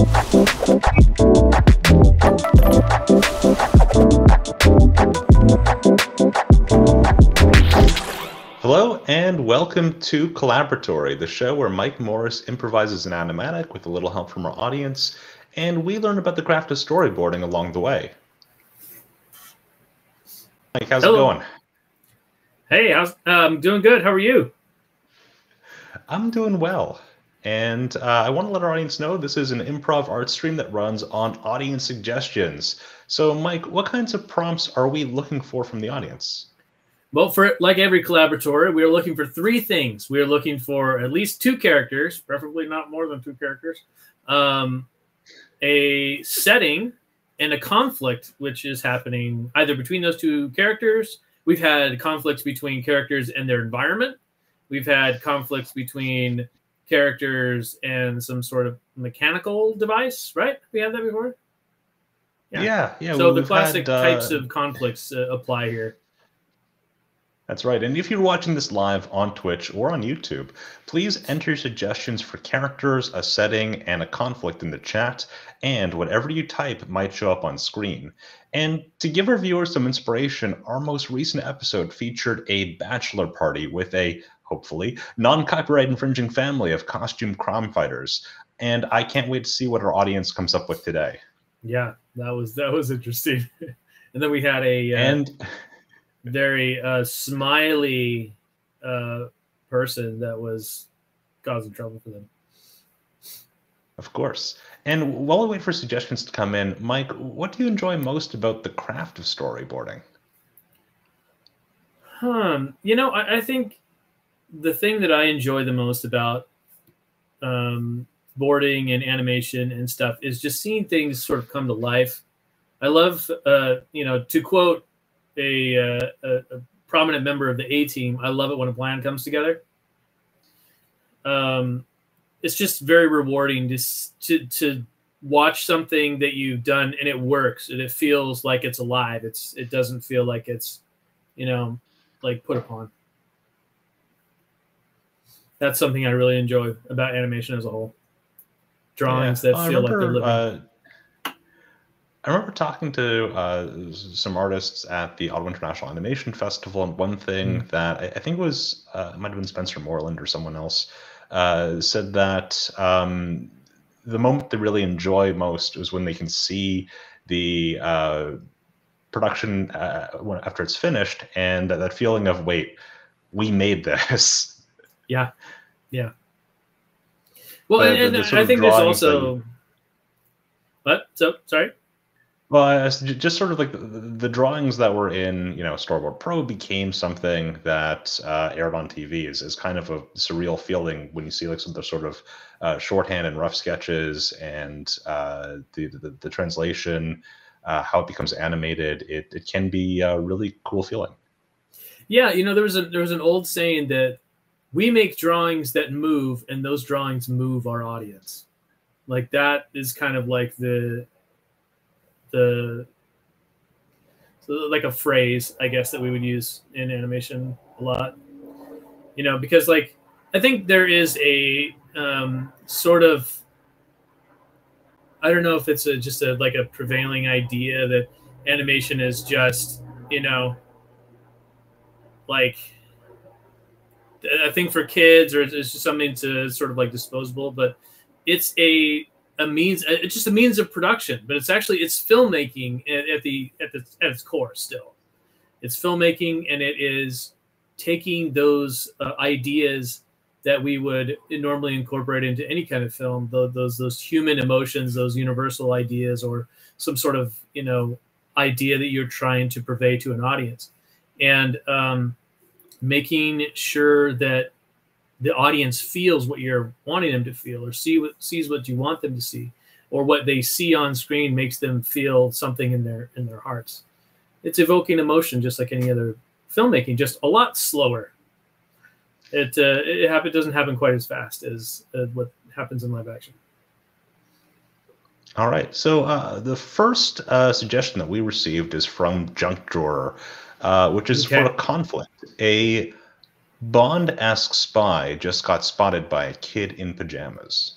Hello and welcome to Collaboratory, the show where Mike Morris improvises an animatic with a little help from our audience, and we learn about the craft of storyboarding along the way. Mike, how's it going? Hey, doing good. How are you? I'm doing well. And I want to let our audience know this is an improv art stream that runs on audience suggestions. So, Mike, what kinds of prompts are we looking for from the audience? Well, for like every Collaboratory, we are looking for three things. We are looking for at least two characters, preferably not more than two characters, a setting, and a conflict, which is happening either between those two characters. We've had conflicts between characters and their environment. We've had conflicts between characters and some sort of mechanical device, right? We had that before? Yeah. So the classic types of conflicts apply here. That's right. And if you're watching this live on Twitch or on YouTube, please enter your suggestions for characters, a setting, and a conflict in the chat, and whatever you type might show up on screen. And to give our viewers some inspiration, our most recent episode featured a bachelor party with a, hopefully, non-copyright infringing family of costume crime fighters. And I can't wait to see what our audience comes up with today. Yeah, that was interesting. And then we had a very smiley person that was causing trouble for them. Of course. And while we wait for suggestions to come in, Mike, what do you enjoy most about the craft of storyboarding? You know, I think the thing that I enjoy the most about boarding and animation and stuff is just seeing things sort of come to life. I love, you know, to quote a prominent member of the A-team, I love it when a plan comes together. It's just very rewarding to watch something that you've done and it works and it feels like it's alive. It doesn't feel like it's, you know, like put upon. That's something I really enjoy about animation as a whole. Drawings that feel like they're living. I remember talking to some artists at the Ottawa International Animation Festival, and one thing that I think was, it might have been Spencer Moreland or someone else, said that the moment they really enjoy most is when they can see the production after it's finished, and that feeling of, wait, we made this. Yeah. Well, and I think there's also... What? So, sorry? Well, just sort of like the drawings that were in, you know, Storyboard Pro became something that aired on TV is kind of a surreal feeling when you see like some of the sort of shorthand and rough sketches and the translation, how it becomes animated. It can be a really cool feeling. Yeah, you know, there was an old saying that we make drawings that move, and those drawings move our audience. Like that is kind of like like a phrase, I guess, that we would use in animation a lot, you know, because like I think there is a sort of, I don't know if it's just a prevailing idea that animation is just, you know, like I think for kids, or it's just something to sort of like disposable, but it's a means, it's just a means of production, but it's filmmaking at its core. Still, it's filmmaking, and it is taking those ideas that we would normally incorporate into any kind of film, those human emotions, those universal ideas, or some sort of, you know, idea that you're trying to convey to an audience, and making sure that the audience feels what you're wanting them to feel, or sees what you want them to see, or what they see on screen makes them feel something in their hearts. It's evoking emotion just like any other filmmaking, just a lot slower. It doesn't happen quite as fast as what happens in live action. All right. So the first suggestion that we received is from Junk Drawer, which is for a conflict. A Bond-esque spy just got spotted by a kid in pajamas.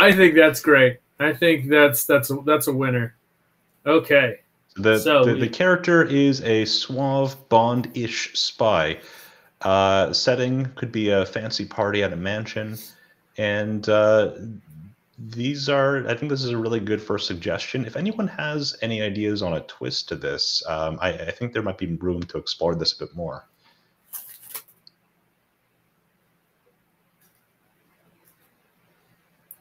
I think that's great. I think that's a winner. Okay. The character is a suave Bond-ish spy. Setting could be a fancy party at a mansion, and I think this is a really good first suggestion. If anyone has any ideas on a twist to this, I think there might be room to explore this a bit more.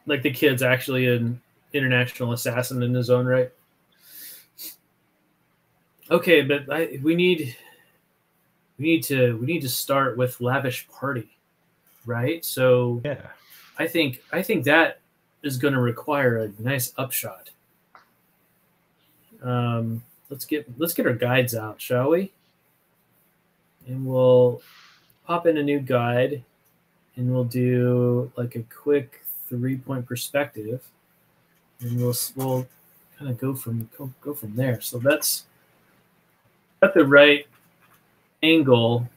Like the kid's actually an international assassin in his own right. Okay, but we need to start with lavish party, right? So yeah, I think that is going to require a nice upshot. Let's get our guides out, shall we? And we'll pop in a new guide, and we'll do like a quick 3-point perspective, and we'll kind of go from there. So that's at the right angle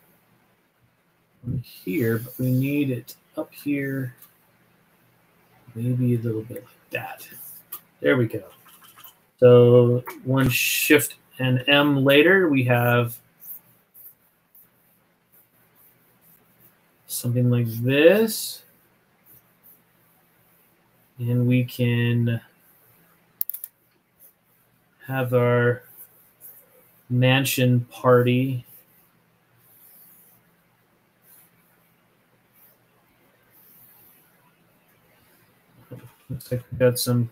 here, but we need it up here, maybe a little bit like that. There we go. So one Shift and M later, we have something like this, and we can have our mansion party. Looks like we've got some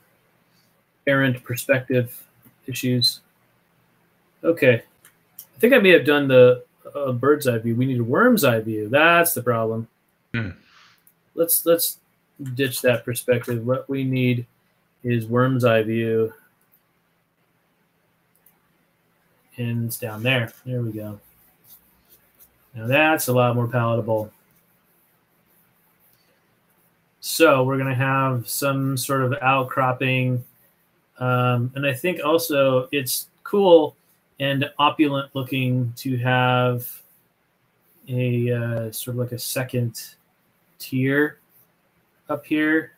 parent perspective issues. Okay, I think I may have done the bird's eye view. We need a worm's eye view. That's the problem. Let's ditch that perspective. What we need is worm's eye view, and it's down there. There we go. Now that's a lot more palatable. So we're going to have some sort of outcropping. And I think also it's cool and opulent looking to have a sort of like a second tier up here.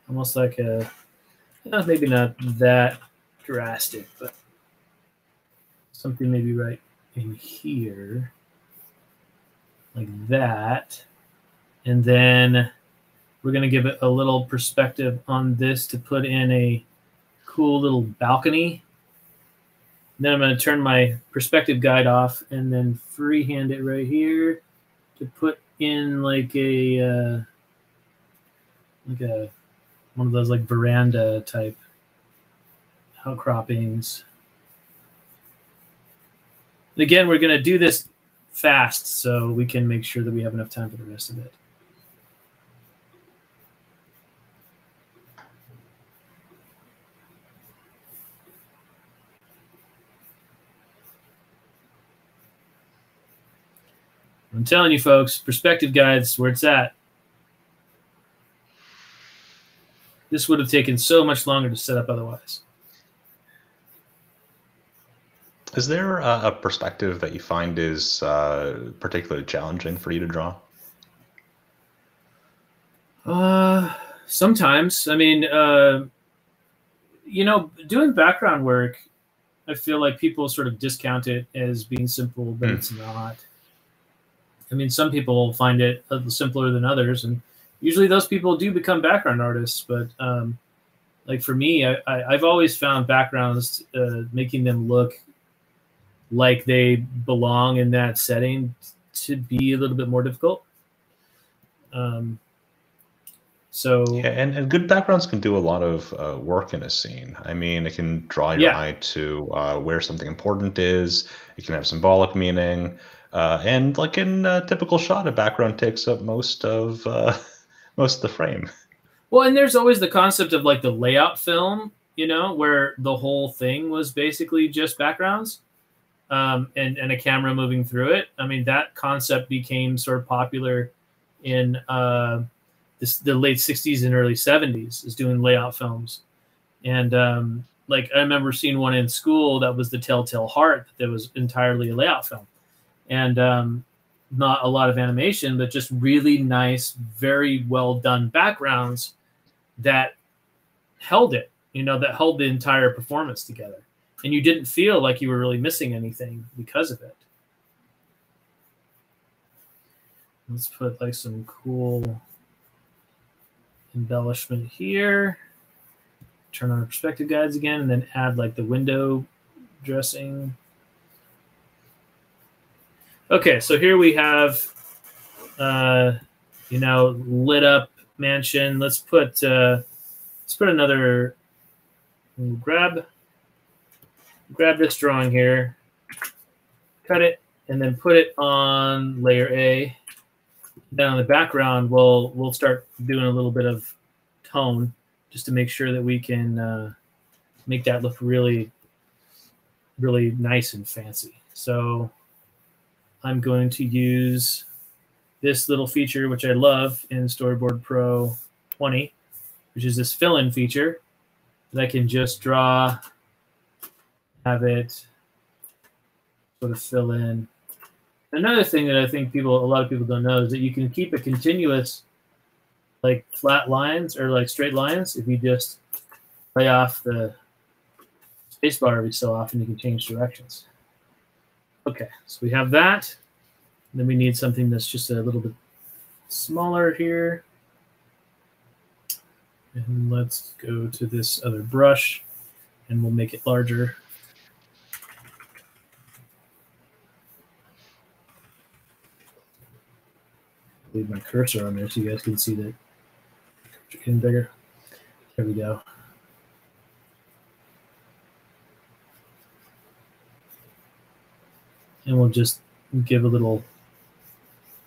Almost like a, maybe not that drastic, but something maybe right in here. Like that. And then we're going to give it a little perspective on this to put in a cool little balcony. And then I'm going to turn my perspective guide off and then freehand it right here to put in like a one of those like veranda type outcroppings. And again, we're going to do this fast so we can make sure that we have enough time for the rest of it. I'm telling you, folks, perspective guides, where it's at. This would have taken so much longer to set up otherwise. Is there a perspective that you find is particularly challenging for you to draw? Sometimes. I mean, doing background work, I feel like people sort of discount it as being simple, but it's not. I mean, some people find it a little simpler than others, and usually those people do become background artists. But like for me, I've always found backgrounds making them look like they belong in that setting to be a little bit more difficult. So yeah, and good backgrounds can do a lot of work in a scene. I mean, it can draw your eye to where something important is. It can have symbolic meaning. And like in a typical shot, a background takes up most of the frame. Well, and there's always the concept of like the layout film, where the whole thing was basically just backgrounds, and a camera moving through it. I mean, that concept became sort of popular in the late 60s and early 70s, is doing layout films. And like I remember seeing one in school that was The Telltale Heart, that was entirely a layout film. And not a lot of animation, but just really nice, very well done backgrounds that held it, that held the entire performance together. And you didn't feel like you were really missing anything because of it. Let's put like some cool embellishment here. Turn on our perspective guides again, and then add like the window dressing. Okay, so here we have, lit up mansion. Let's put another. We'll grab this drawing here, cut it, and then put it on layer A. Then on the background, we'll start doing a little bit of tone just to make sure that we can make that look really, really nice and fancy. So I'm going to use this little feature, which I love in Storyboard Pro 20, which is this fill-in feature that I can just draw, have it sort of fill in. Another thing that I think a lot of people don't know is that you can keep a continuous, like flat lines or like straight lines if you just lay off the spacebar every so often. You can change directions. Okay, so we have that. Then we need something that's just a little bit smaller here. And let's go to this other brush, and we'll make it larger. Leave my cursor on there so you guys can see that it's getting bigger. There we go. And we'll just give a little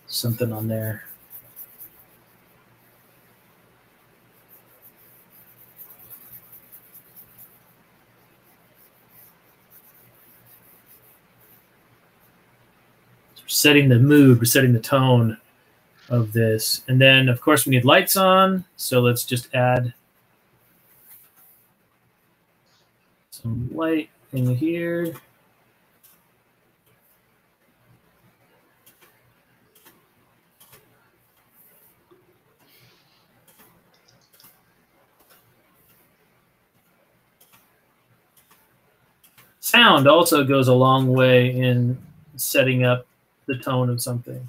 something on there. So we're setting the mood, we're setting the tone of this. And then, of course, we need lights on. So let's just add some light in here. Sound also goes a long way in setting up the tone of something.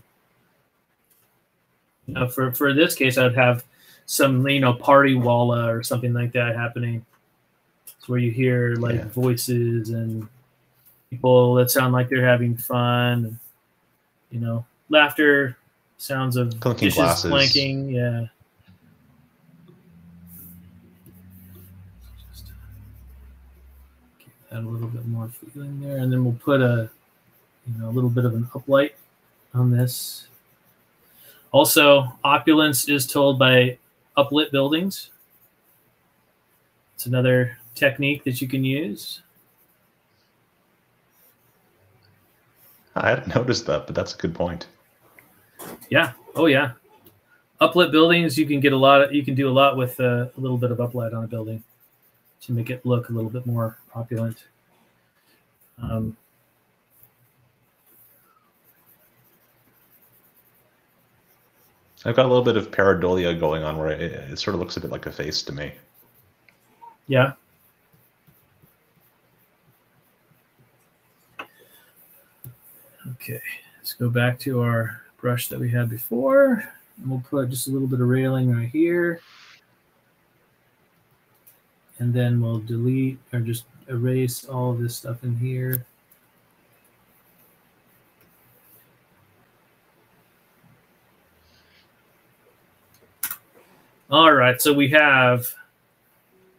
For this case, I'd have some, party walla or something like that happening. It's where you hear like voices and people that sound like they're having fun, and, laughter, sounds of clinking dishes glasses, clanking, yeah. Add a little bit more feeling there, and then we'll put a little bit of an uplight on this. Also, opulence is told by uplit buildings. It's another technique that you can use. I hadn't noticed that, but that's a good point. Yeah. Oh yeah. Uplit buildings, you can get you can do a lot with a little bit of uplight on a building to make it look a little bit more opulent. I've got a little bit of pareidolia going on where it sort of looks a bit like a face to me. Yeah. Okay, let's go back to our brush that we had before. We'll put just a little bit of railing right here. And then we'll delete or just erase all of this stuff in here. All right, so we have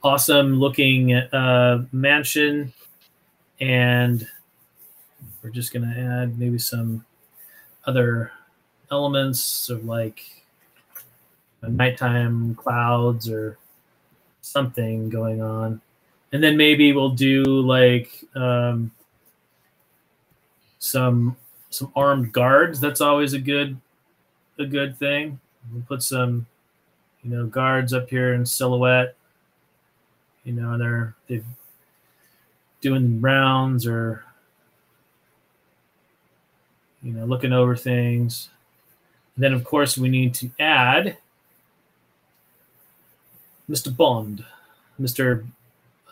awesome looking mansion, and we're just going to add maybe some other elements of like nighttime clouds or something going on. And then maybe we'll do like some armed guards. That's always a good thing. We'll put some guards up here in silhouette. They're doing rounds or looking over things. Then, of course, we need to add Mr. Bond. Mr.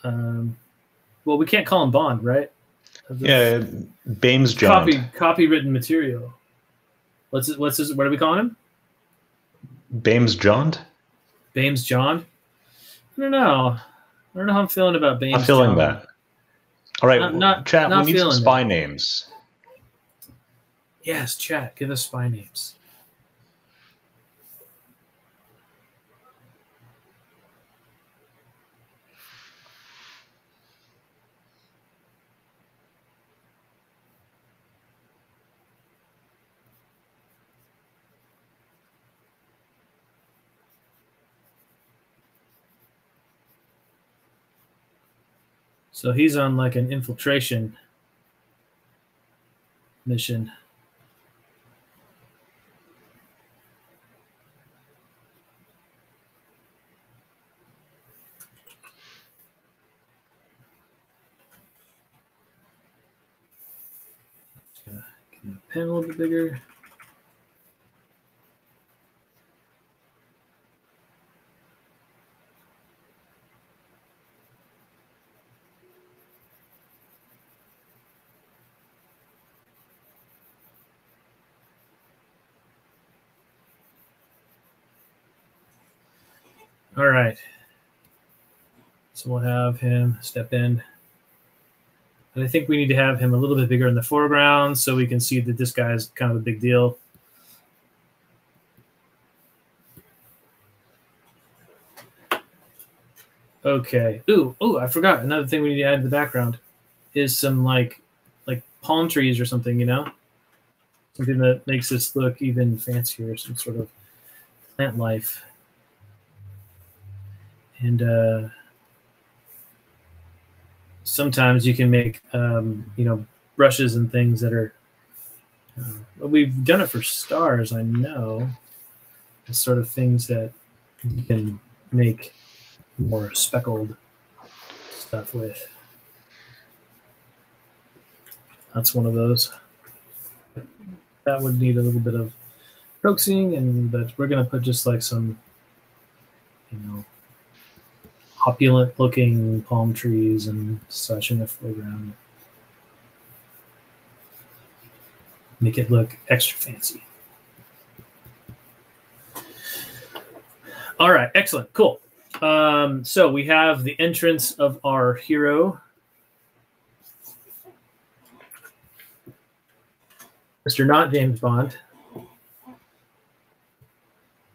Well, we can't call him Bond, right? Yeah, Bames John. Copywritten material. What's his? What are we calling him? Bames John. Bames John. I don't know how I'm feeling about Bames. I'm feeling John. that. All right, chat. We need some spy names. Yes, chat. Give us spy names. So he's on like an infiltration mission. Get the pen a little bit bigger. All right. So we'll have him step in. And I think we need to have him a little bit bigger in the foreground so we can see that this guy is kind of a big deal. Okay. Ooh, I forgot. Another thing we need to add in the background is some like palm trees or something, Something that makes this look even fancier, some sort of plant life. And sometimes you can make, brushes and things that are, we've done it for stars, I know. The sort of things that you can make more speckled stuff with. That's one of those. That would need a little bit of coaxing, but we're going to put just like some, opulent looking palm trees and such in the foreground. Make it look extra fancy. All right, excellent, cool. So we have the entrance of our hero, Mr. Not James Bond.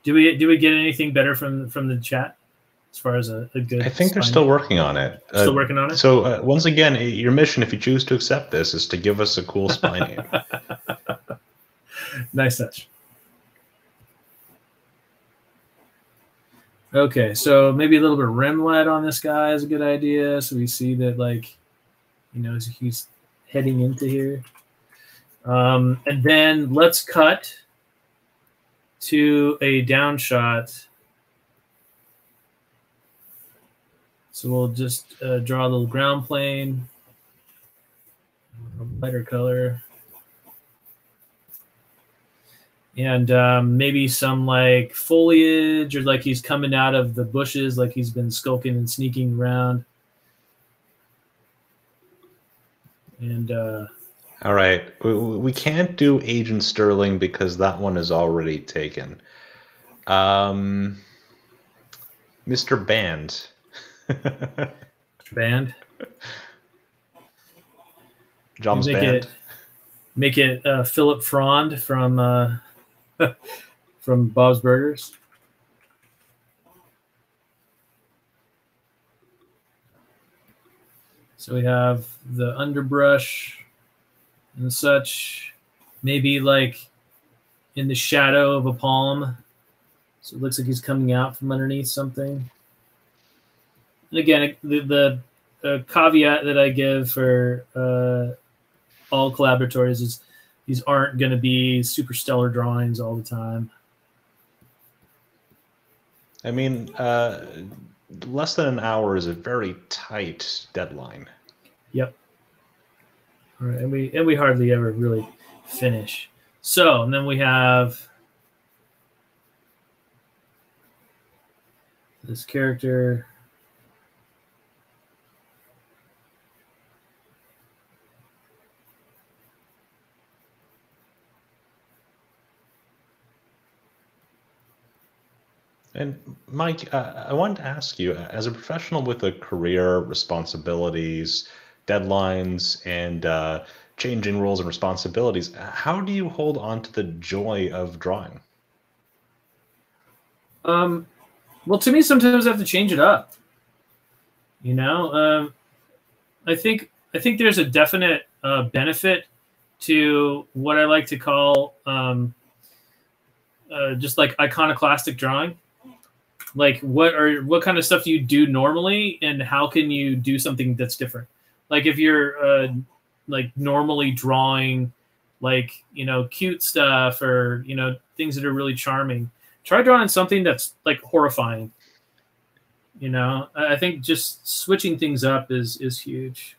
Do we get anything better from the chat as far as a good? I think they're still working on it. Still working on it. So once again, your mission, if you choose to accept this, is to give us a cool spy name. Nice touch. Okay, so maybe a little bit of rim light on this guy is a good idea. So we see that, he's heading into here. And then let's cut to a down shot. So we'll just draw a little ground plane, a lighter color. And maybe some like foliage, or like he's coming out of the bushes, like he's been skulking and sneaking around. And all right, we can't do Agent Sterling because that one is already taken. Mr. Band. Band. Jom's Band. Make it Philip Frond from from Bob's Burgers. So we have the underbrush and such, maybe like in the shadow of a palm. So it looks like he's coming out from underneath something. And again, the caveat that I give for all collaboratories is these aren't going to be super stellar drawings all the time. I mean, less than an hour is a very tight deadline. Yep. All right, and we hardly ever really finish. So, and then we have this character. And Mike, I wanted to ask you, as a professional with a career, responsibilities, deadlines, and changing roles and responsibilities, how do you hold on to the joy of drawing? Well, to me, sometimes I have to change it up. You know, I think there's a definite benefit to what I like to call just like iconoclastic drawing. Like what kind of stuff do you do normally, and how can you do something that's different? Like if you're like normally drawing like, you know, cute stuff or, you know, things that are really charming, try drawing something that's like horrifying. You know, I think just switching things up is huge.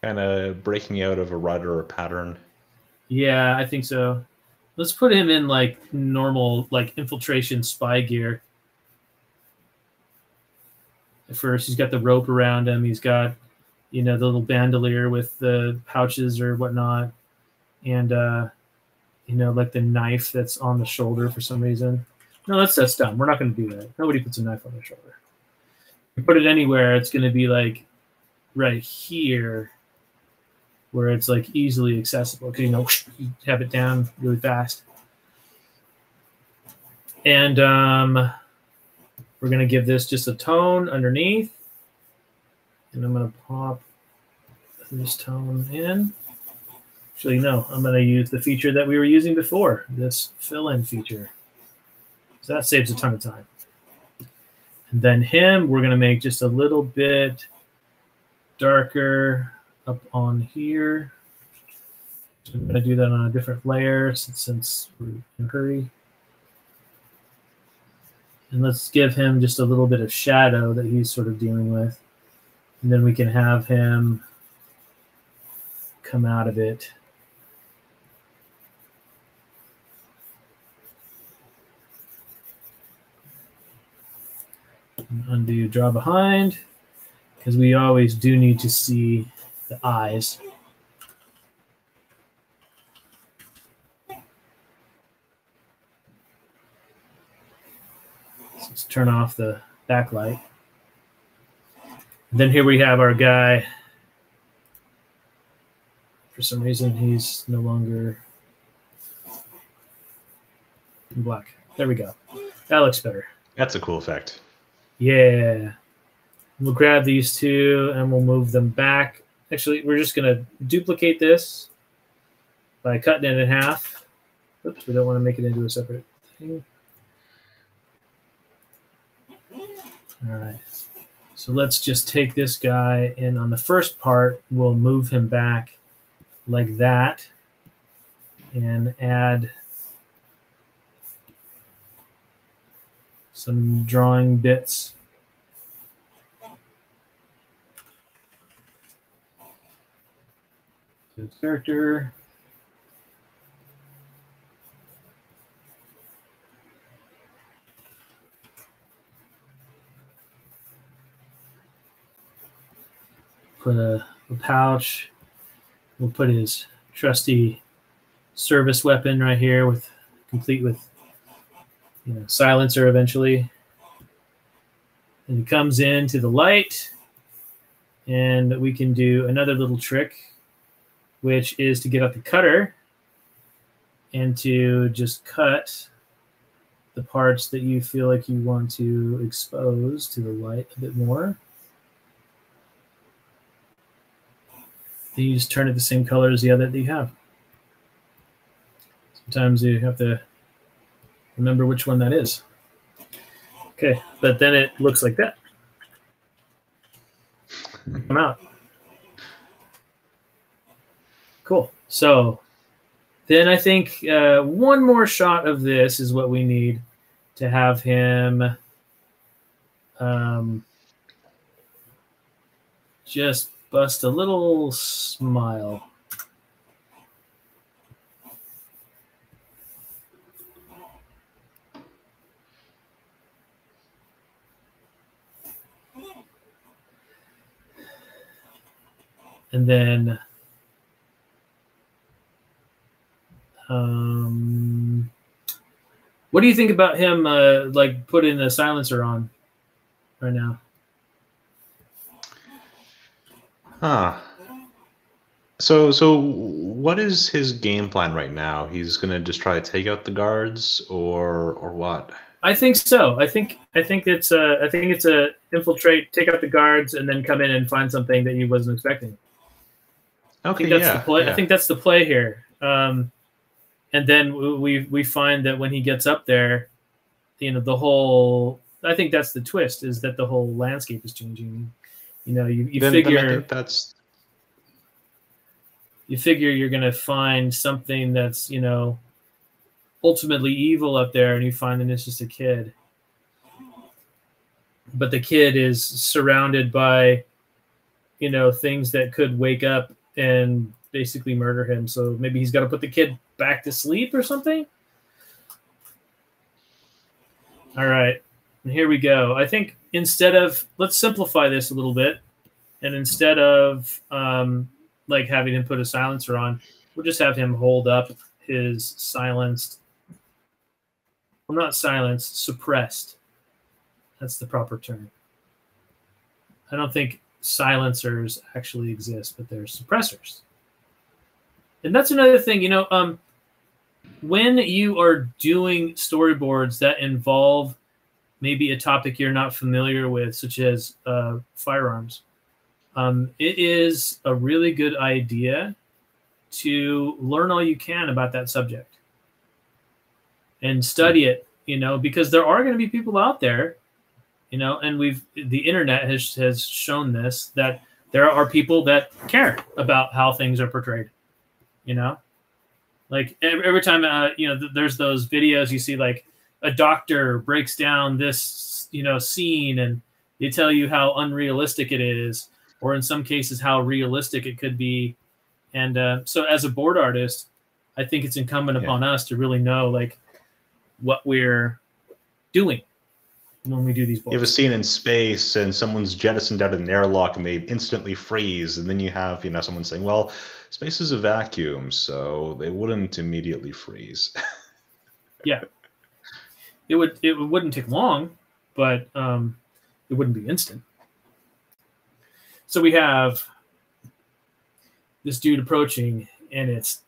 Kind of breaking out of a rut or a pattern. Yeah, I think so. Let's put him in like normal, like infiltration spy gear. At first, he's got the rope around him. He's got, you know, the little bandolier with the pouches or whatnot. And, you know, like the knife that's on the shoulder for some reason. No, that's dumb. We're not going to do that. Nobody puts a knife on their shoulder. If you put it anywhere, it's going to be like right here, where it's like easily accessible. Because, you know, you have it down really fast. And we're going to give this just a tone underneath. And I'm going to pop this tone in. Actually, no, I'm going to use the feature that we were using before, this fill-in feature. So that saves a ton of time. And then him, we're going to make just a little bit darker up on here. So I'm going to do that on a different layer since we're in a hurry. And let's give him just a little bit of shadow that he's sort of dealing with. And then we can have him come out of it. And undo draw behind, because we always do need to see the eyes. So let's turn off the backlight. And then here we have our guy. For some reason, he's no longer in black. There we go. That looks better. That's a cool effect. Yeah. We'll grab these two and we'll move them back. Actually, we're just going to duplicate this by cutting it in half. Oops, we don't want to make it into a separate thing. All right. So let's just take this guy, and on the first part, we'll move him back like that and add some drawing bits. To character. Put a pouch. We'll put his trusty service weapon right here, with complete with, you know, silencer eventually. And he comes into the light, and we can do another little trick, which is to get out the cutter and to just cut the parts that you feel like you want to expose to the light a bit more. Then you just turn it the same color as the other that you have. Sometimes you have to remember which one that is. Okay, but then it looks like that. Come out. Cool. So then I think one more shot of this is what we need to have him just bust a little smile. And then what do you think about him like putting the silencer on right now? So what is his game plan right now? He's gonna just try to take out the guards, or what? I think so. I think it's a infiltrate, take out the guards, and then come in and find something that he wasn't expecting. Okay, I think that's the play. Yeah. I think that's the play here. And then we find that when he gets up there, the whole. I think that's the twist, is that the whole landscape is changing. You figure. Then I think that's. You figure you're going to find something that's, ultimately evil up there, and you find that it's just a kid. But the kid is surrounded by, things that could wake up and basically murder him. So maybe he's got to put the kid back to sleep or something. All right. And here we go. I think let's simplify this a little bit. And instead of, like having him put a silencer on, we'll just have him hold up his silenced, well, not silenced, suppressed. That's the proper term. I don't think silencers actually exist, but they're suppressors. And that's another thing, when you are doing storyboards that involve maybe a topic you're not familiar with, such as firearms, it is a really good idea to learn all you can about that subject and study it, because there are going to be people out there, and the internet has shown this, that there are people that care about how things are portrayed, like every time, there's those videos you see, like a doctor breaks down this, scene, and they tell you how unrealistic it is, or in some cases how realistic it could be. And so as a board artist, I think it's incumbent upon us to really know like what we're doing when we do these boards. You have a scene in space and someone's jettisoned out of an airlock and they instantly freeze, and then you have someone saying, well, space is a vacuum, so they wouldn't immediately freeze. Yeah, it wouldn't take long, but it wouldn't be instant. So we have this dude approaching, and it's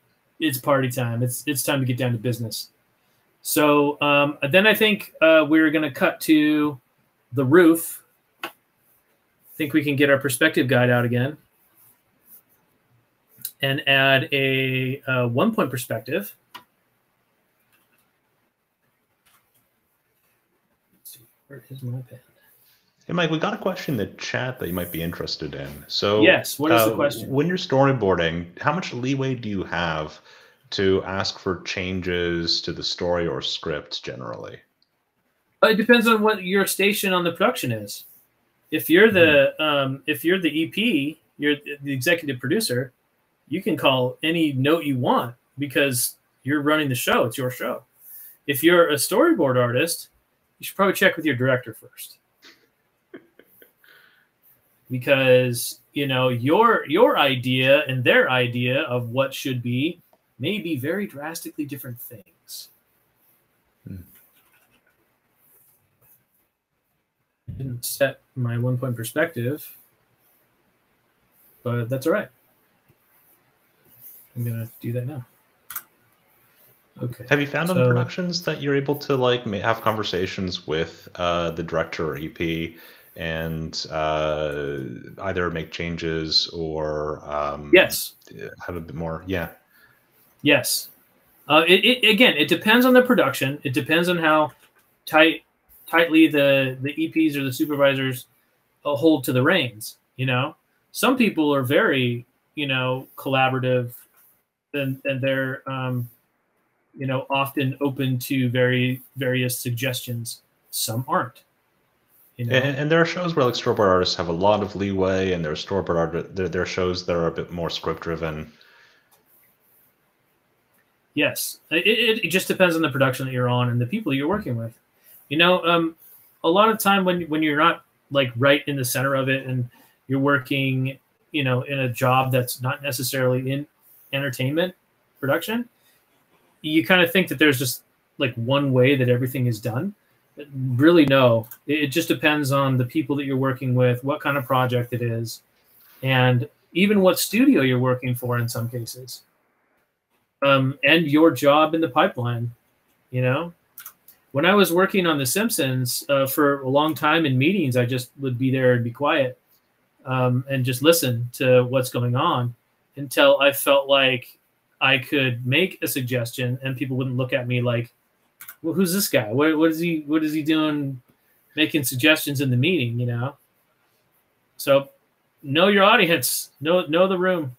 party time. It's time to get down to business. So then I think we're going to cut to the roof. I think we can get our perspective guide out again and add a 1-point perspective. Let's see, where is my pen? Hey, Mike, we got a question in the chat that you might be interested in. So, yes, what is the question? When you're storyboarding, how much leeway do you have to ask for changes to the story or script generally? It depends on what your station on the production is. If you're the EP, you're the executive producer, you can call any note you want because you're running the show. It's your show. If you're a storyboard artist, you should probably check with your director first. Because your idea and their idea of what should be may be very drastically different things. I didn't set my 1-point perspective, but that's all right. I'm gonna do that now. Okay. Have you found on productions that you're able to like have conversations with the director or EP and either make changes or yes, have a bit more? Yes. It depends on the production. It depends on how tightly the EPs or the supervisors hold to the reins. Some people are very collaborative, and they're often open to various suggestions. Some aren't. And there are shows where like storyboard artists have a lot of leeway, and there are storyboard there are shows that are a bit more script driven. Yes, it just depends on the production that you're on and the people you're working with. A lot of time when you're not like right in the center of it and you're working, in a job that's not necessarily in entertainment production, you kind of think that there's just like one way that everything is done. But really, no. It just depends on the people that you're working with, what kind of project it is, and even what studio you're working for in some cases, and your job in the pipeline. When I was working on The Simpsons for a long time in meetings, I just would be there and be quiet and just listen to what's going on until I felt like I could make a suggestion and people wouldn't look at me like, well, who's this guy? What is he doing making suggestions in the meeting, So know your audience, know the room.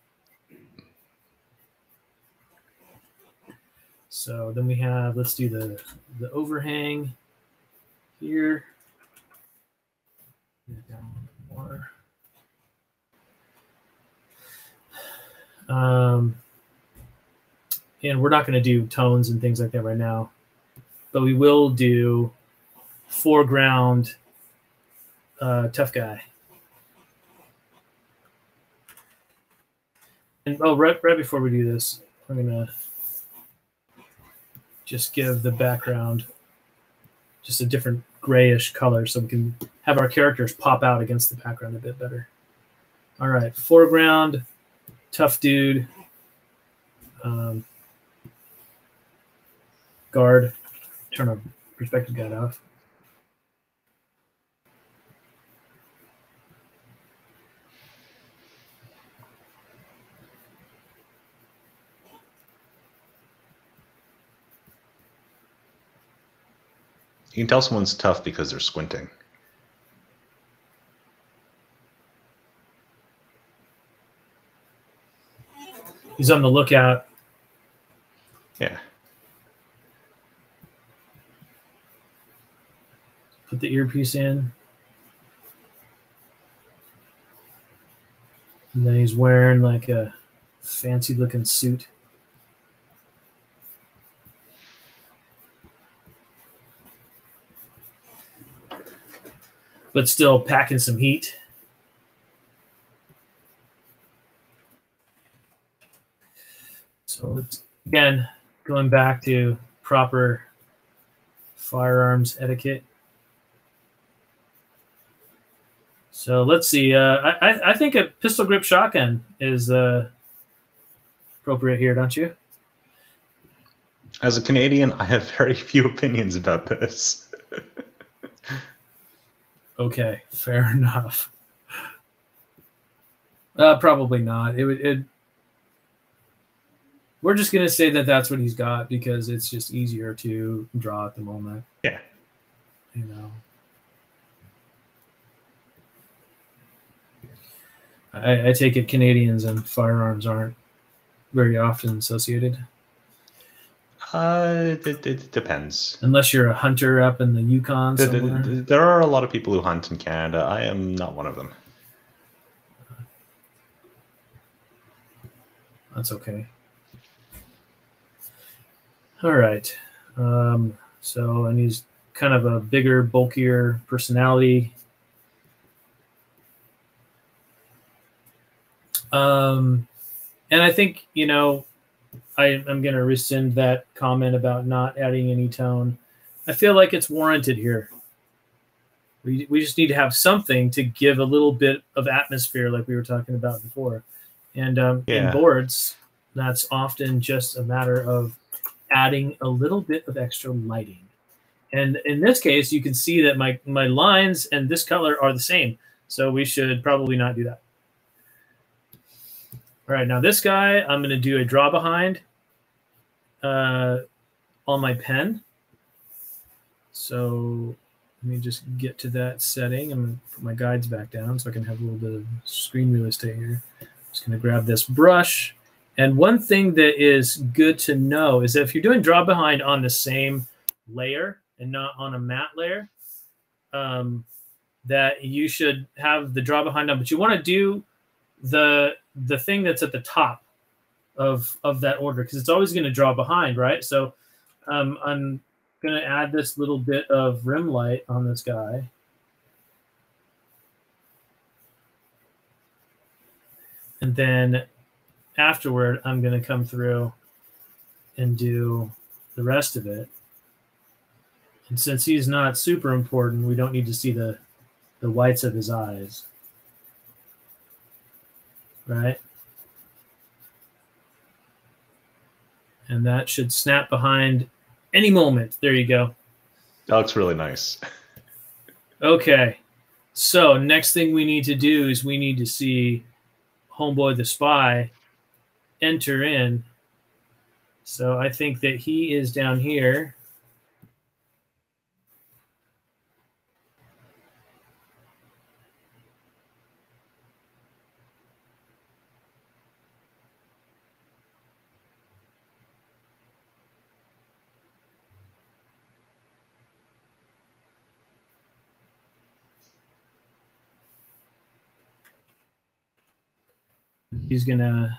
So then we have, let's do the overhang here. Down more. And we're not going to do tones and things like that right now, but we will do foreground tough guy. And right before we do this, we're going to just give the background just a different grayish color so we can have our characters pop out against the background a bit better. All right, foreground, tough dude, guard, turn our perspective guide off. You can tell someone's tough because they're squinting. He's on the lookout. Yeah. Put the earpiece in. And then he's wearing like a fancy looking suit. But still packing some heat. So it's, again, going back to proper firearms etiquette. So let's see. I think a pistol grip shotgun is appropriate here, don't you? As a Canadian, I have very few opinions about this. Okay, fair enough. Probably not. We're just gonna say that that's what he's got because it's just easier to draw at the moment. Yeah. I take it Canadians and firearms aren't very often associated. It depends. Unless you're a hunter up in the Yukon somewhere. There are a lot of people who hunt in Canada. I am not one of them. That's okay. All right. So, and he's kind of a bigger, bulkier personality. And I think, I'm going to rescind that comment about not adding any tone. I feel like it's warranted here. We just need to have something to give a little bit of atmosphere like we were talking about before. And in boards, that's often just a matter of adding a little bit of extra lighting. And in this case, you can see that my lines and this color are the same. So we should probably not do that. All right, now this guy, I'm going to do a draw behind on my pen. So let me just get to that setting. I'm going to put my guides back down so I can have a little bit of screen real estate here. I'm just going to grab this brush. And one thing that is good to know is that if you're doing draw behind on the same layer and not on a matte layer, that you should have the draw behind on, but you want to do the thing that's at the top of that order because it's always going to draw behind, right? So I'm going to add this little bit of rim light on this guy. And then afterward, I'm going to come through and do the rest of it. And since he's not super important, we don't need to see the whites of his eyes. Right? And that should snap behind any moment. There you go. That looks really nice. Okay. So next thing we need to do is we need to see Homeboy the Spy enter in. So I think that he is down here. He's going to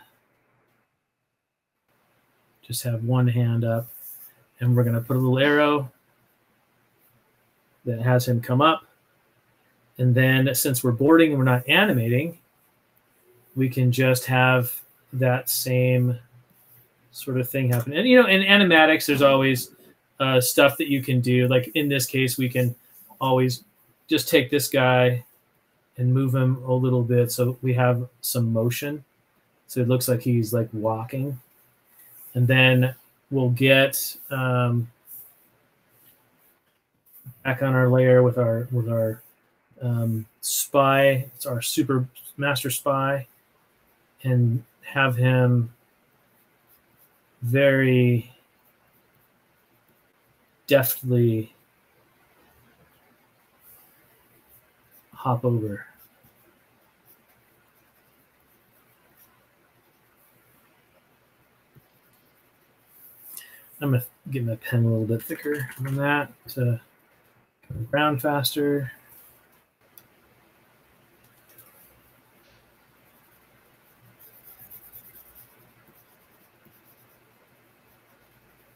just have one hand up, and we're going to put a little arrow that has him come up. And then since we're boarding and we're not animating, we can just have that same sort of thing happen. And, you know, in animatics, there's always stuff that you can do. Like in this case, we can always just take this guy and move him a little bit so we have some motion. So it looks like he's like walking. And then we'll get back on our layer with our spy. It's our super master spy, and have him very deftly hop over. I'm going to get my pen a little bit thicker than that to go around faster.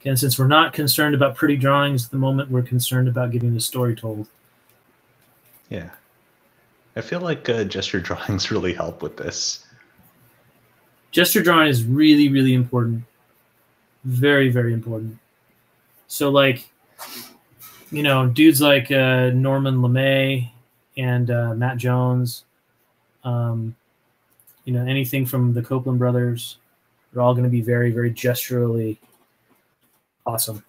Again, since we're not concerned about pretty drawings at the moment, we're concerned about getting the story told. Yeah. I feel like gesture drawings really help with this. Gesture drawing is really, really important. Very, very important. So, like, you know, dudes like Norman LeMay and Matt Jones, you know, anything from the Copeland brothers, they're all going to be very, very gesturally awesome.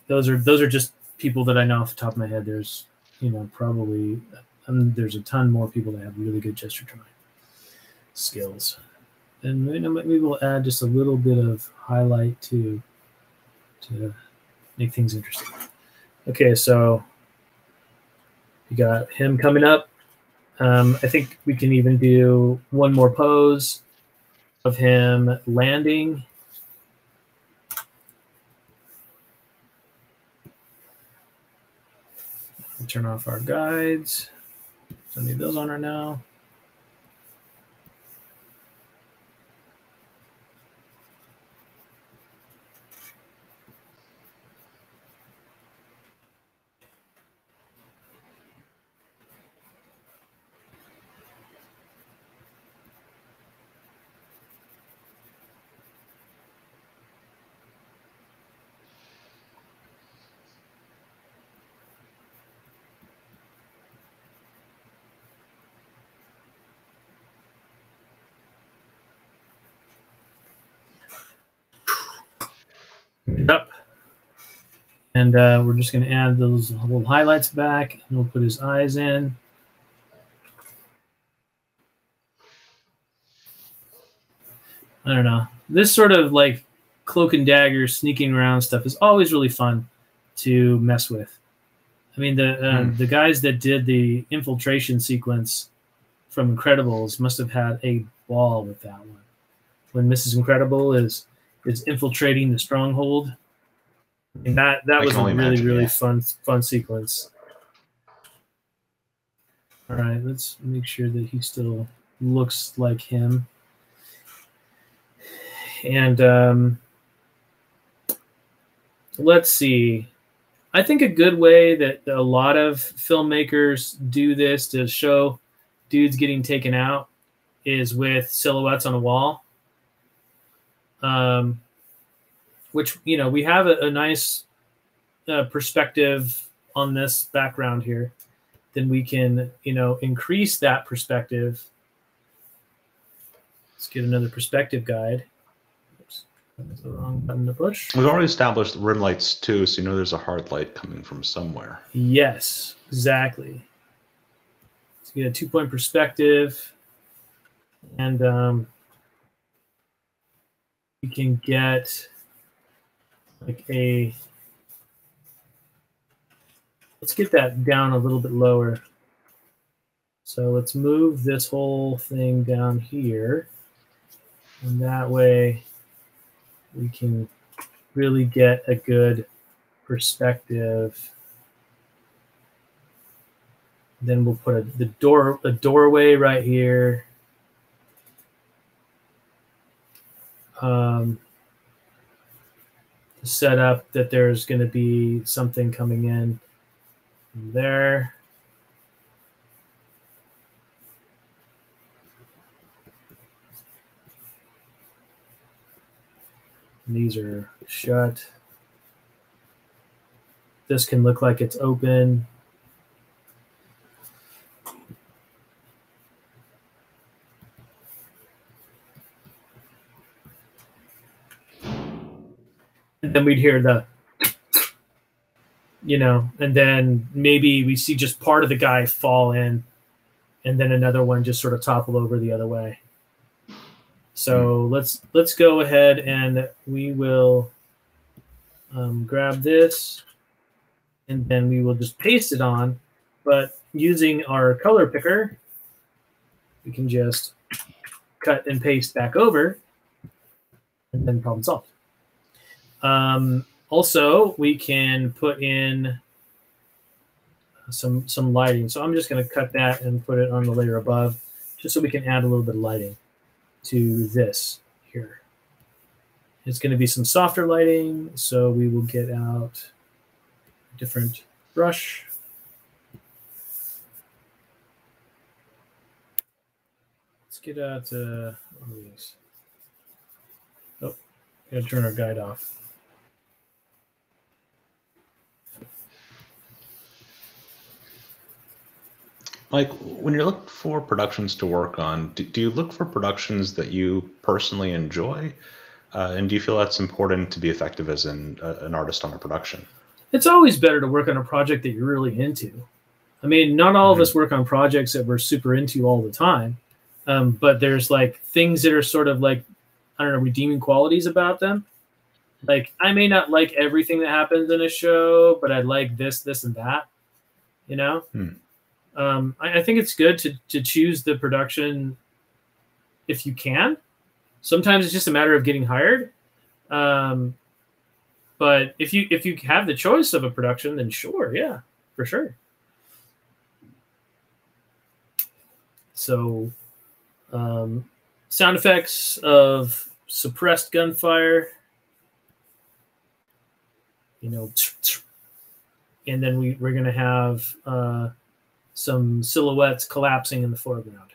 Those are just people that I know off the top of my head. There's, you know, probably there's a ton more people that have really good gesture drawing skills. And maybe we'll add just a little bit of highlight to make things interesting. Okay, so we got him coming up. I think we can even do one more pose of him landing. We'll turn off our guides. Don't need those on right now. Up. And we're just going to add those little highlights back, and we'll put his eyes in. I don't know. This sort of like cloak and dagger sneaking around stuff is always really fun to mess with. I mean, the guys that did the infiltration sequence from Incredibles must have had a ball with that one. When Mrs. Incredible is infiltrating the stronghold. And that was a really, really fun sequence. All right, let's make sure that he still looks like him. And let's see. I think a good way that a lot of filmmakers do this to show dudes getting taken out is with silhouettes on a wall. Which, you know, we have a nice perspective on this background here. Then we can, you know, increase that perspective. Let's get another perspective guide. Oops, that's the wrong button to push. We've already established rim lights too, so you know there's a hard light coming from somewhere. Yes, exactly. Let's get a 2-point perspective. And we can get like let's get that down a little bit lower. So let's move this whole thing down here. And that way we can really get a good perspective. Then we'll put a doorway right here. Set up that there's going to be something coming in from there. And these are shut. This can look like it's open. And then we'd hear the, you know, and then maybe we see just part of the guy fall in, and then another one just sort of topple over the other way. So let's go ahead and we will grab this, and then we will just paste it on. But using our color picker, we can just cut and paste back over, and then problem solved. Also, we can put in some lighting. So I'm just going to cut that and put it on the layer above, just so we can add a little bit of lighting to this here. It's going to be some softer lighting, so we will get out a different brush. Let's get out one of these. Oh, got to turn our guide off. Mike, when you're looking for productions to work on, do you look for productions that you personally enjoy? And do you feel that's important to be effective as an artist on a production? It's always better to work on a project that you're really into. I mean, not all of us work on projects that we're super into all the time, but there's like things that are sort of like, I don't know, redeeming qualities about them. Like, I may not like everything that happens in a show, but I like this, this, and that, you know? I think it's good to choose the production if you can. Sometimes it's just a matter of getting hired. But if you have the choice of a production, then sure, yeah, for sure. So sound effects of suppressed gunfire, you know, and then we're going to have some silhouettes collapsing in the foreground.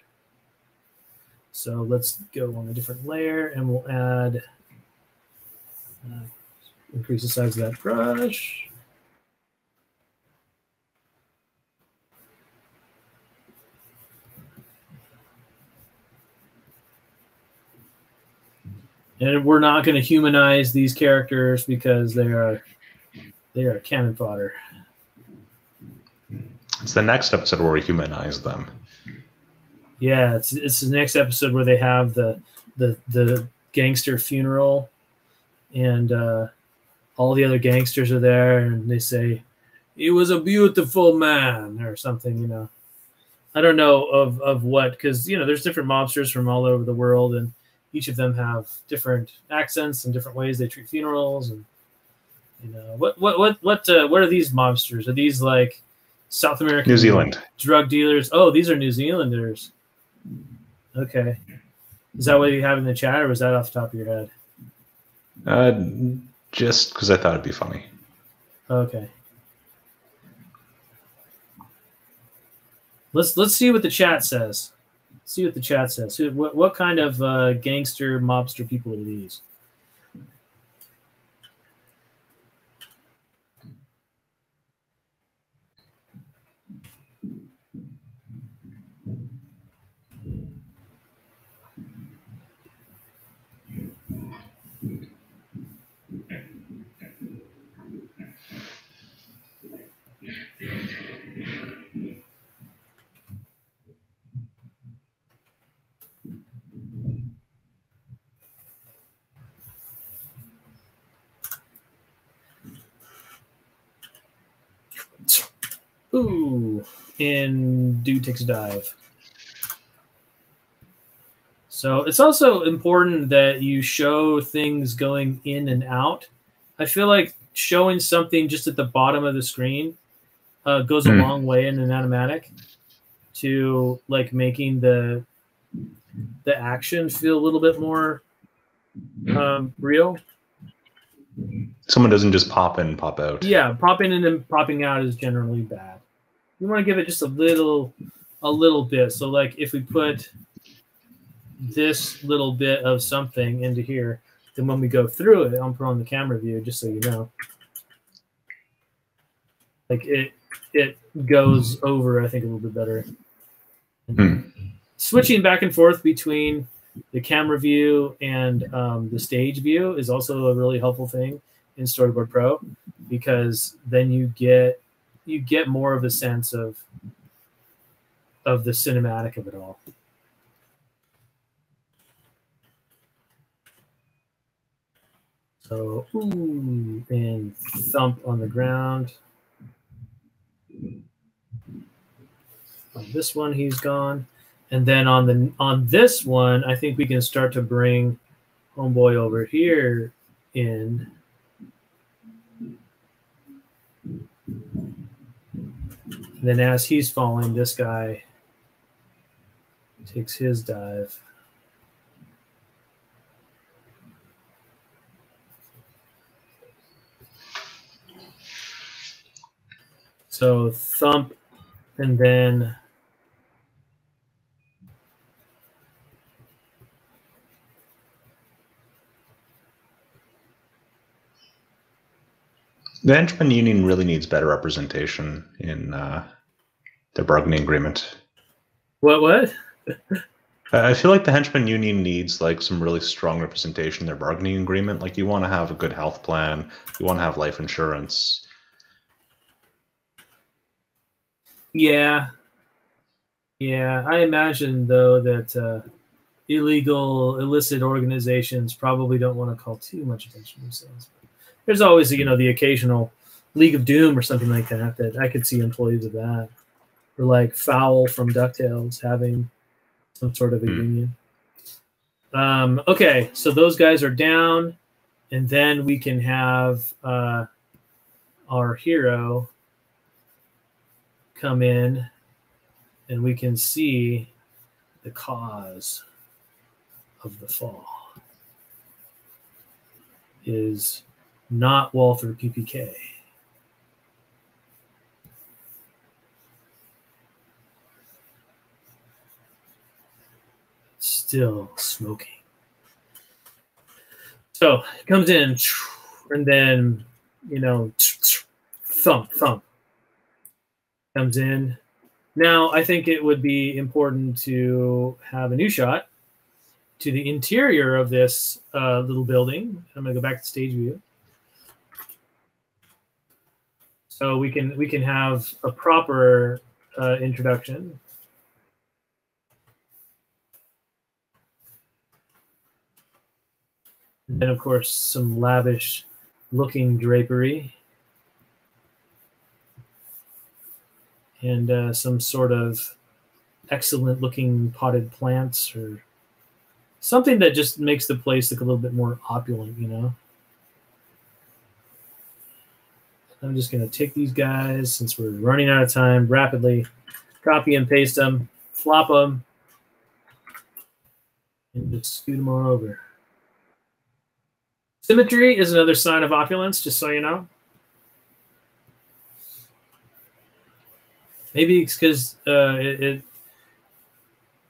So let's go on a different layer, and we'll add, increase the size of that brush. And we're not going to humanize these characters because they are cannon fodder. It's the next episode where we humanize them. Yeah, it's the next episode where they have the gangster funeral, and all the other gangsters are there, and they say, "He was a beautiful man," or something, you know. I don't know of what, because, you know, there's different mobsters from all over the world, and each of them have different accents and different ways they treat funerals, and, you know, what are these mobsters? Are these like South American, New Zealand drug dealers? Oh, these are New Zealanders. Okay. Is that what you have in the chat, or was that off the top of your head? Just because I thought it'd be funny. Okay. Let's see what the chat says. See what the chat says. What kind of gangster mobster people are these? Ooh, and dude takes a dive. So it's also important that you show things going in and out. I feel like showing something just at the bottom of the screen goes a long way in an animatic to like making the action feel a little bit more real. Someone doesn't just pop in and pop out. Yeah, popping in and popping out is generally bad. You want to give it just a little bit. So like if we put this little bit of something into here, then when we go through it, I'll put on the camera view just so you know. Like it goes over, I think, a little bit better. Switching back and forth between the camera view and the stage view is also a really helpful thing in Storyboard Pro, because then you get more of a sense of the cinematic of it all. So, ooh, and thump on the ground. On this one, he's gone. And then on this one, I think we can start to bring homeboy over here in. And then as he's falling, this guy takes his dive. So thump, and then the Henchman Union really needs better representation in their bargaining agreement. What? I feel like the Henchman Union needs like some really strong representation in their bargaining agreement. Like you want to have a good health plan, you want to have life insurance. Yeah. I imagine though that illicit organizations probably don't want to call too much attention to themselves. There's always, the occasional League of Doom or something like that I could see employees of that, or like Fowl from DuckTales having some sort of a union. Okay, so those guys are down, and then we can have our hero come in, and we can see the cause of the fall is not Walther PPK. Still smoking. So it comes in, and then, thump. Comes in. Now, I think it would be important to have a new shot to the interior of this little building. I'm going to go back to stage view. So we can have a proper introduction. And then, of course, some lavish looking drapery. And some sort of excellent looking potted plants or something that just makes the place look a little bit more opulent, I'm just going to take these guys, since we're running out of time, rapidly copy and paste them, flop them, and just scoot them on over. Symmetry is another sign of opulence, just so you know. Maybe it's because it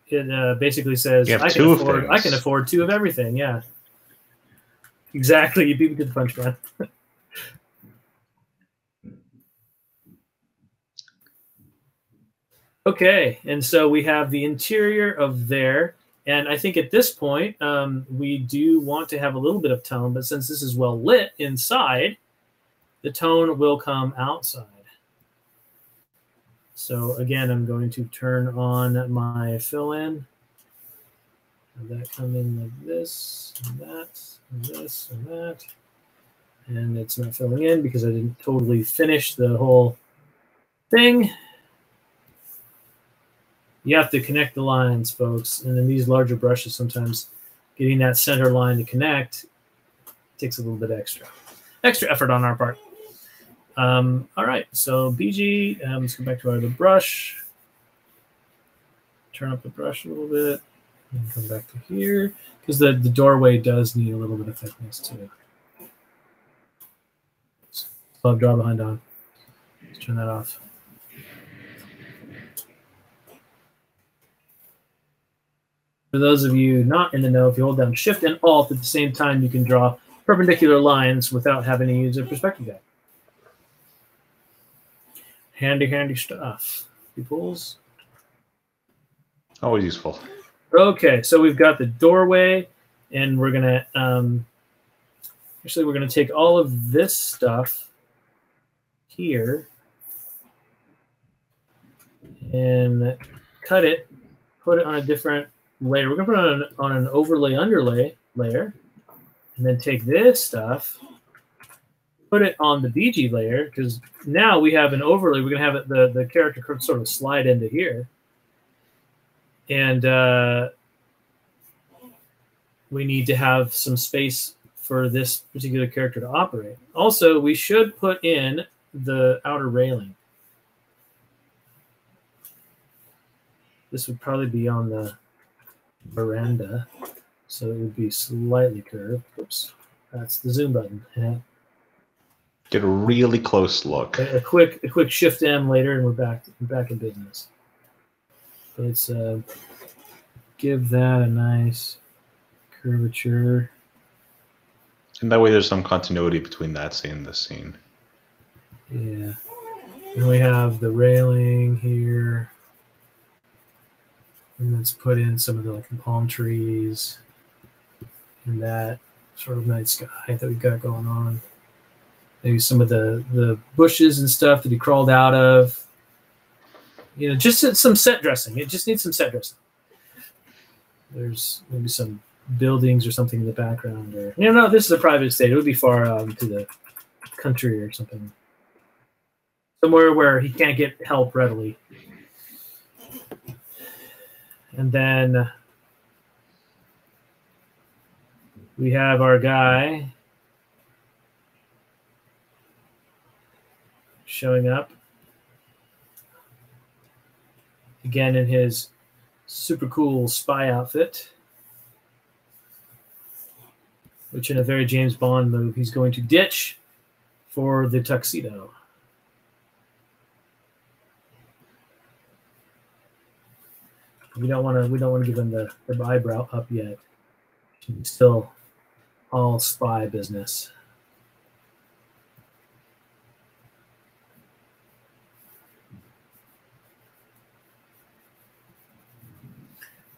basically says You have I two of can afford two of everything. Yeah, exactly. You beat me to the punch, man. Okay, and so we have the interior of there, and I think at this point we do want to have a little bit of tone, but since this is well lit inside, the tone will come outside. So again, I'm going to turn on my fill-in. Have that come in like this, and that, and this, and that. And it's not filling in because I didn't totally finish the whole thing. You have to connect the lines, folks. And in these larger brushes, sometimes getting that center line to connect takes a little bit extra effort on our part. All right, so BG, let's go back to our other brush. Turn up the brush a little bit. And come back to here, because the doorway does need a little bit of thickness too. So I'll draw behind on. Let's turn that off. For those of you not in the know, if you hold down Shift and Alt at the same time, you can draw perpendicular lines without having to use a perspective guide. Handy, handy stuff. Peoples. Always useful. Okay, so we've got the doorway, and we're gonna actually we're gonna take all of this stuff here and cut it, put it on a different layer. We're gonna put it on an overlay underlay layer, and then take this stuff, put it on the BG layer, because now we have an overlay. We're gonna have it, the character sort of slide into here. And we need to have some space for this particular character to operate. Also, we should put in the outer railing. This would probably be on the veranda, so it would be slightly curved. Oops, that's the zoom button. Yeah. Get a really close look. A quick Shift M later, and we're back in business. Let's give that a nice curvature. And that way there's some continuity between that scene and this scene. Yeah. And we have the railing here. And let's put in some of the palm trees and that sort of night sky that we've got going on. Maybe some of the bushes and stuff that he crawled out of. You know, just some set dressing. It just needs some set dressing. There's maybe some buildings or something in the background. Or no, this is a private estate. It would be far out into the country or something. Somewhere where he can't get help readily. And then we have our guy showing up. Again, in his super cool spy outfit, which in a very James Bond move, he's going to ditch for the tuxedo. We don't want to give him the eyebrow up yet. He's still all spy business.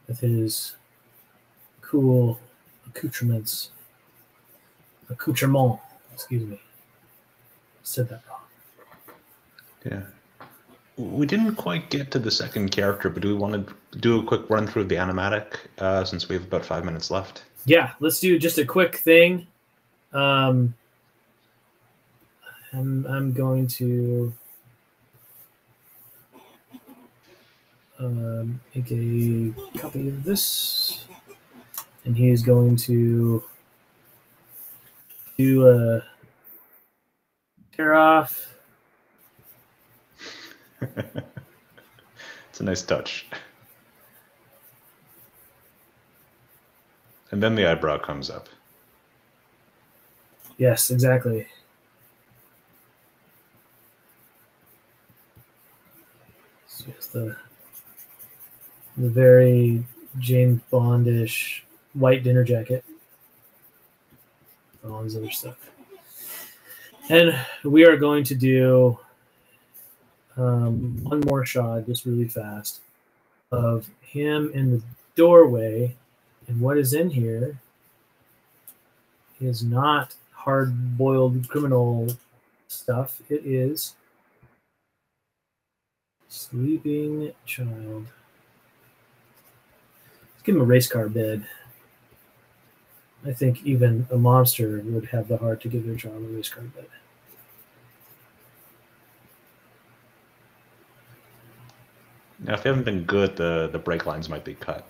With his cool accoutrement, excuse me. Said that wrong. Yeah. We didn't quite get to the second character, but do we want to do a quick run through of the animatic since we have about 5 minutes left? Yeah, let's do just a quick thing. I'm going to make a copy of this, and he is going to do a tear off. It's a nice touch. And then the eyebrow comes up. Yes, exactly. Just the very James Bondish white dinner jacket. All this other stuff. And we are going to do one more shot, just really fast, of him in the doorway. And what is in here is not hard-boiled criminal stuff. It is sleeping child. Let's give him a race car bed. I think even a monster would have the heart to give their child a race car bed. Now, if they haven't been good, the brake lines might be cut.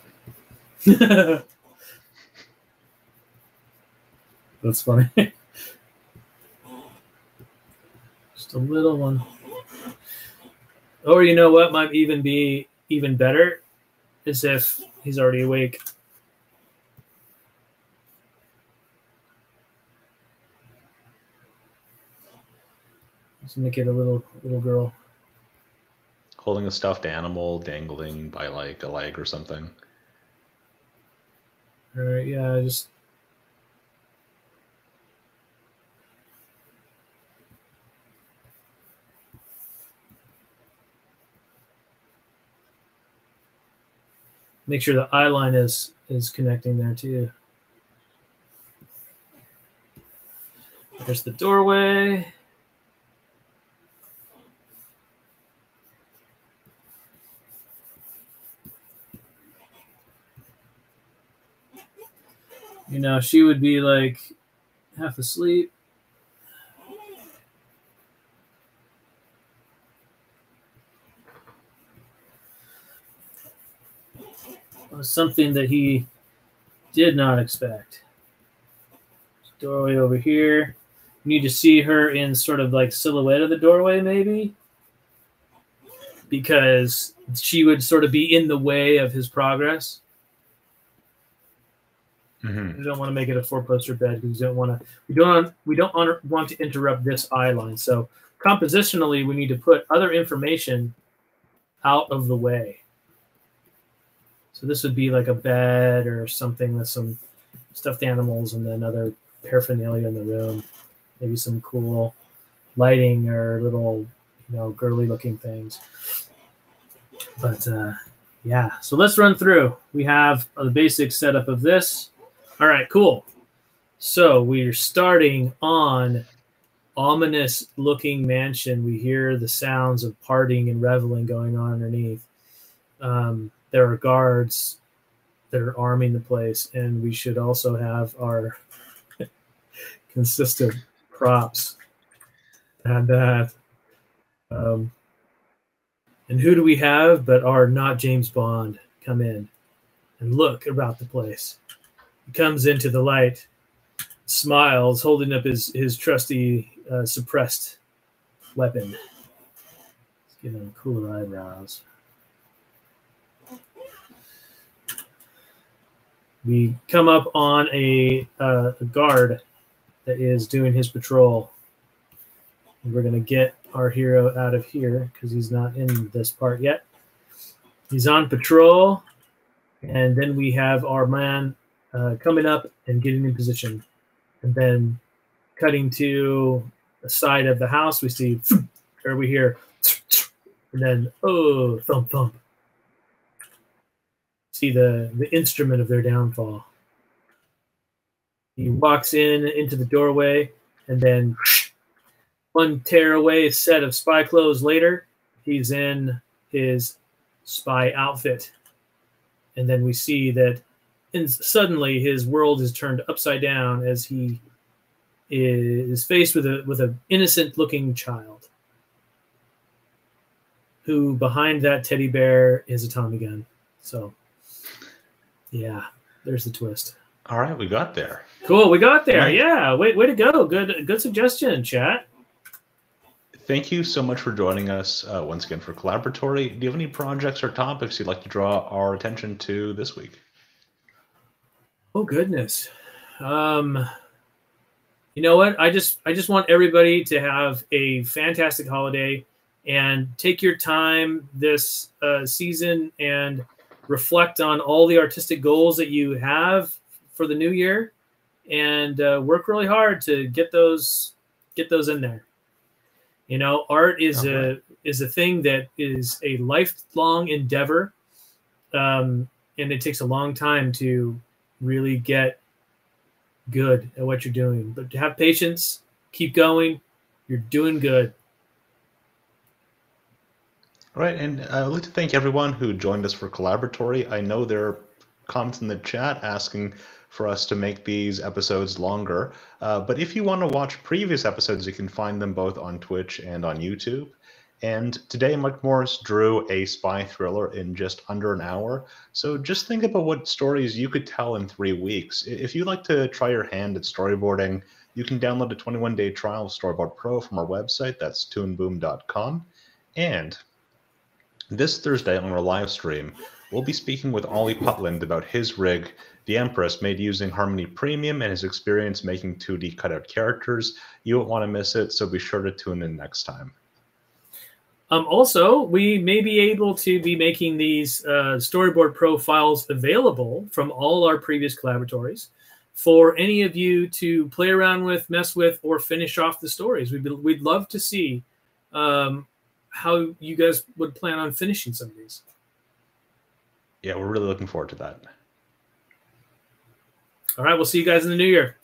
That's funny. Just a little one. Or you know what might even be even better is if he's already awake. Let's make it a little girl. Holding a stuffed animal dangling by like a leg or something. All right, yeah, just make sure the eye line is connecting there too. There's the doorway. You know, she would be like half asleep. It was something that he did not expect. Doorway over here. You need to see her in sort of like silhouette of the doorway, maybe, because she would sort of be in the way of his progress. Mm-hmm. We don't want to make it a 4-poster bed because we don't want to interrupt this eye line. So compositionally, we need to put other information out of the way. So this would be like a bed or something with some stuffed animals and then other paraphernalia in the room. Maybe some cool lighting or little, girly looking things. But yeah, so let's run through. We have the basic setup of this. All right, cool. So we're starting on ominous looking mansion. We hear the sounds of partying and reveling going on underneath. There are guards that are arming the place, and we should also have our consistent props. And that. And who do we have but our not James Bond come in and look about the place? He comes into the light, smiles, holding up his trusty suppressed weapon. Let's give him cooler eyebrows. We come up on a guard that is doing his patrol. And we're going to get our hero out of here because he's not in this part yet. He's on patrol, and then we have our man coming up and getting in position. And then cutting to the side of the house, we see, or we hear, and then, oh, thump, thump. See the instrument of their downfall. He walks into the doorway, and then one tearaway set of spy clothes later, he's in his spy outfit. And then we see that suddenly his world is turned upside down as he is faced with an innocent-looking child who behind that teddy bear is a Tommy gun. So, yeah, there's the twist. All right, we got there. Cool, we got there. Yeah, way to go. Good suggestion, chat. Thank you so much for joining us once again for Collaboratory. Do you have any projects or topics you'd like to draw our attention to this week? Oh goodness. You know what? I just want everybody to have a fantastic holiday. and take your time this season and reflect on all the artistic goals that you have for the new year, and work really hard to get those in there. You know, art is a thing that is a lifelong endeavor, and it takes a long time to really get good at what you're doing. But to have patience, keep going. You're doing good. Right, and I'd like to thank everyone who joined us for Collaboratory. I know there are comments in the chat asking for us to make these episodes longer, but if you want to watch previous episodes, you can find them both on Twitch and on YouTube. And today, Mike Morris drew a spy thriller in just under an hour. So just think about what stories you could tell in 3 weeks. If you'd like to try your hand at storyboarding, you can download a 21-day trial of Storyboard Pro from our website. That's toonboom.com. And this Thursday on our live stream, we'll be speaking with Ollie Putland about his rig, the Empress, made using Harmony Premium, and his experience making 2D cutout characters. You won't want to miss it, so be sure to tune in next time. Also, we may be able to be making these Storyboard Pro files available from all our previous collaboratories for any of you to play around with, mess with, or finish off the stories. We'd love to see how you guys would plan on finishing some of these. Yeah, we're really looking forward to that. All right, we'll see you guys in the new year.